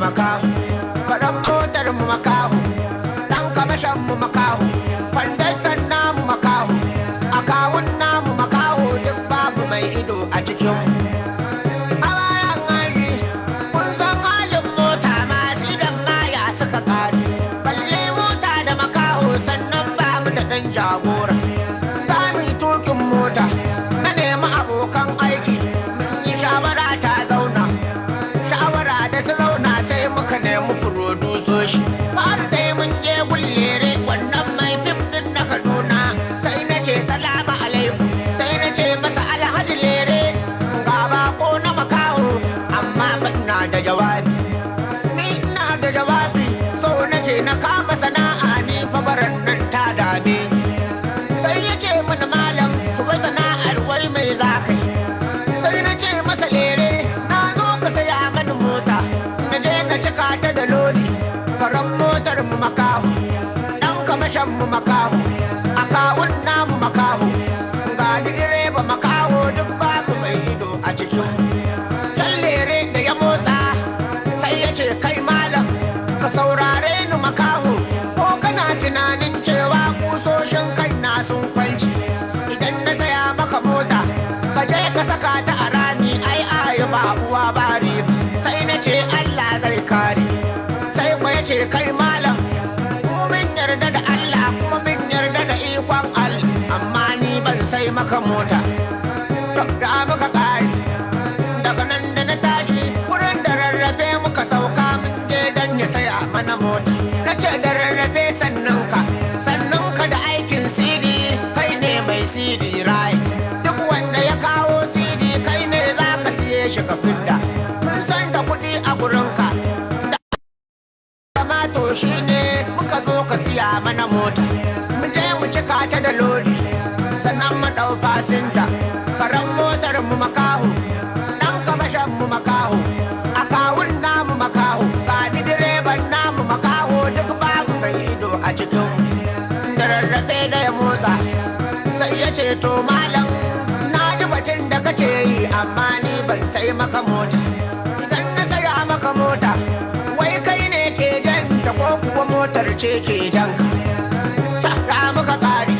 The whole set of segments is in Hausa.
makaho, karan motar mu makaho, dan kamashan mu makaho, kwandastan namu makaho, akawun namu makaho, duk babu mai ido a cikin mu. A bayan hali kun san halin mota masu idan maya suka kare, balle mota da makaho sannan babu da dan jagora. Za mu yi tukin mota na nemi abokan aiki, mun yi shawara ta zauna, shawara da ta zauna sai muka nemi furodusoshi. Har dai mun je gullere wannan mai fim din na Kaduna, sai na ce salamu alaikum, sai na ce masa alhaji lere ga bako na makaho, amma ina da jawabi, ni ina da jawabi, so nake na kama sana'a ni fa baran nan ta dame. Sai ya ce mana malam ku bar sana'ar wai mai zakai, sai na ce masa lere na zo ka saya mani mota, na je na cika ta da lodi, faran motar mu makaho, dan kamashan mu makaho, akawun namu makaho, ga direba makaho, duk babu mai ido a cikin mu. Can lere da ya motsa sai ya ce kai malam ka saurare ni makaho, ko kana tunanin cewa kusoshin kai na sun kwalci, idan na saya maka mota ka je ka saka ta a rami, ai ayi ba uwa ba riba. Sai na ce Allah zai kare, sai ko ya ce kai malam mu min yarda da Allah kuma min yarda da ikon Allah, amma ni ban sai maka mota. To da muka kare daga nan da na tashi wurin da rarrafe muka sauka, mun je dan ya saya mana mota. Na ce da rarrafe sannan ka da aikin CD, kai ne mai CD rai, duk wanda ya kawo CD kai ne za ka siye shi ka fidda, mun san da kuɗi a gurinka. To shi ne muka zo ka siya mana mota, mu je mu cika ta da lodi, sannan mu ɗau fasinja. Karan motar mu makaho, ɗan kamashan mu makaho, akawun namu makaho, gani direban namu makaho, duk babu mai ido a cikin mu. Da rarrafe da ya motsa sai ya ce to malam na ji batun da kake yi, amma ni ban sai maka mota. Idan na saya maka mota wai kai ne ke janta ko kuwa motar ce ke janka? Ta muka kare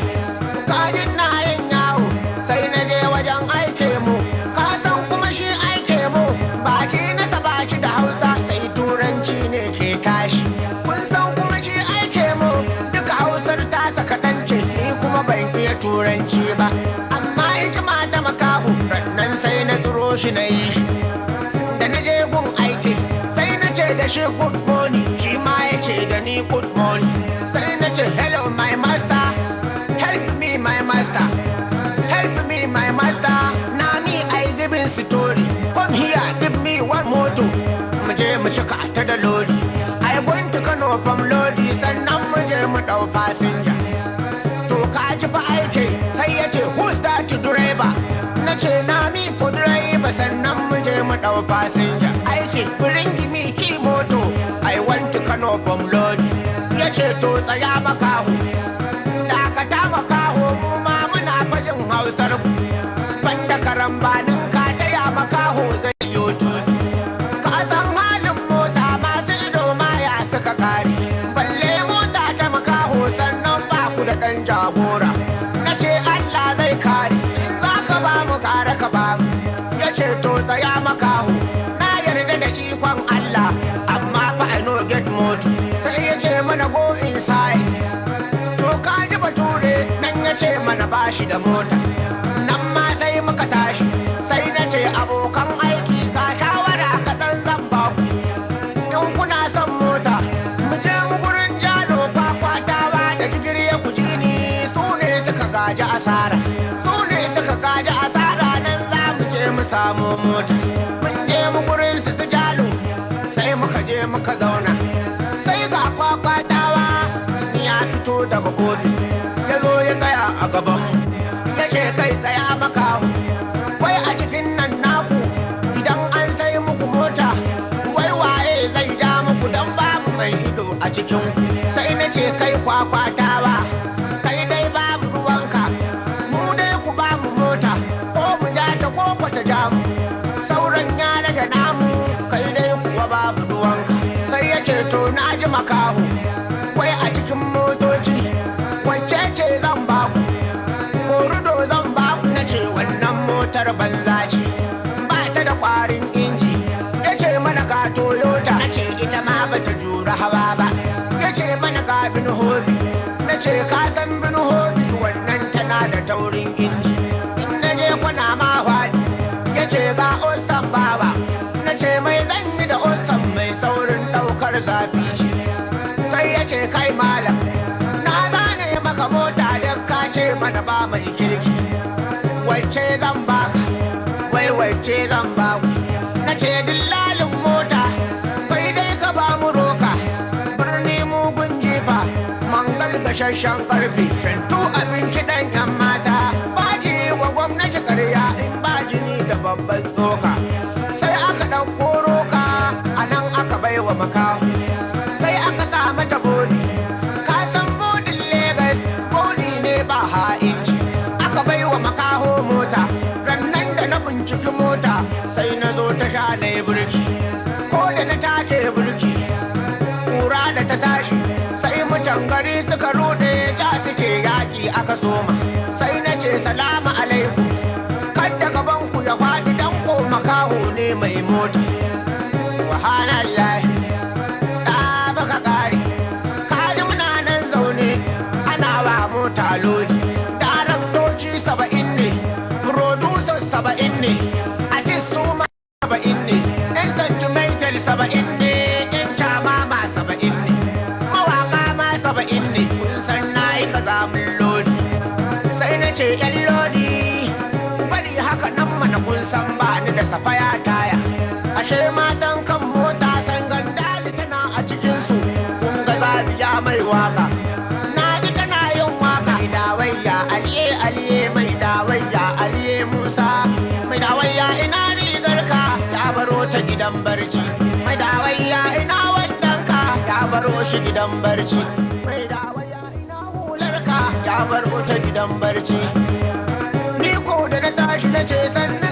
kajin na yin yawo, sai na je wajen aike mu, ka san kuma shi aike mu baki nasa baki da Hausa, sai turanci ne ke tashi. Kun san kuma shi aike mu duka Hausar tasa kaɗan ce, ni kuma ban iya turanci ba, amma hikima ta makaho nan sai na tsiro shi na yi shi. Da na je gun aiki sai na ce da shi good morning, shi ma ya ce da ni good morning. Sai na ce hello my master, help me my master, help me my master. Na me I giving story, come here give me one moto, mu je mu cika ta da lodi. I going to Kano from lodi, sannan mu je mu ɗau fasinja. To ka ji fa aiki sai ya ce who's that driver? Na ce na mi for driver, sannan mu je mu ɗau fasinja. Aiki bring me key moto, I want to Kano from lodi. Ya ce to tsaya makaho, dakata makaho, mu ma muna fajin Hausar ku, banda karambanin ka taya makaho zai yi tuki. Ka san halin mota masu ido maya suka kare, balle mota ta makaho sannan ba ku da ɗan jagora. Na ce Allah zai kare, in za ka ba mu kare ka ba mu. Ya ce to tsaya makaho, na yarda da ikon Allah, amma fa I no get motor. Sai ya ce mana go inside, to ka ji bature nan ya ce mana bashi da mota. Nan ma sai muka tashi, sai na ce abokan aiki ka shawara kaɗan zan ba ku, in kuna son mota mu je mu gurin jalo kwakwatawa da digirya ku ji ni, su ne suka gaji asara, su ne suka gaji asara, nan za mu je mu samu mota. Mun je mu gurin su jalo sai muka je muka zauna, sai ga kwakwatawa ya fito daga ofis, ya zo ya tsaya a gaban mu, ya ce kai tsaya makaho, wai a cikin nan naku idan an sai muku mota wai waye zai ja muku, dan babu mai ido a cikin ku. Sai na ce kai kwakwatawa, kai dai babu ruwanka, mu dai ku ba mu mota, ko mu ja ta ko ta ja mu, sauran ya daga namu, kai dai kuwa babu ruwanka. makaho wai a cikin motoci wacce ce zan baku korudo zan baku na ce wannan motar banza ce ba ta da kwarin inji ya ce mana ga toyota na ce ita ma bata jura hawa ba ya ce mana ga bin hobi na ce ka san bin hobi wannan tana da taurin inji in na je kwana ma faɗi ya ce ga osan bawa na ce mai zan yi da osan mai saurin ɗaukar zafi shi sai ya ce kai malam na gane maka mota don ka ce mana ba mai kirki wacce zan baka wai wacce zan baku na ce dillalin mota kai dai ka ba mu roka birni mugun jifa mangal gashashen karfe shantu abin kiɗan yan mata baji wa gwamnati karya in ba jini da babban tsoka sai aka ɗauko roka a nan aka baiwa makaho sai aka sa mata bodi ka san bodin Legas bodi ne ba ha'inci aka baiwa makaho mota rannan da na binciki mota sai na zo ta sha na yi burki ko da na take burki kura da ta tashi sai mutan gari suka rude ca suke yaki aka soma sai na ce salamu alaikum kadda gaban ku ya faɗi dan ko makaho ne mai mota wahanallah ta baka kare kaji muna nan zaune ana wa mota lodi daraktoci 70 ne producers 70 ne artists su ma 70 ne yan sentimental 70 ne yan tamama 70 ne mawaka ma 70 ne kun san na yi kaza mun lodi sai na ce yan lodi bari haka nan mana kun san ba ni da safaya taya ashe matan kan mota san gandali tana a cikinsu kun ga zabiya mai waka na ji tana yin waka mai dawayya aliye aliye mai dawayya aliye musa mai dawayya ina rigar ka ya baro ta gidan barci mai dawayya ina wannan ka ya baro shi gidan barci mai dawayya ina hular ka ya baro ta gidan barci ni ko da na tashi na ce sannan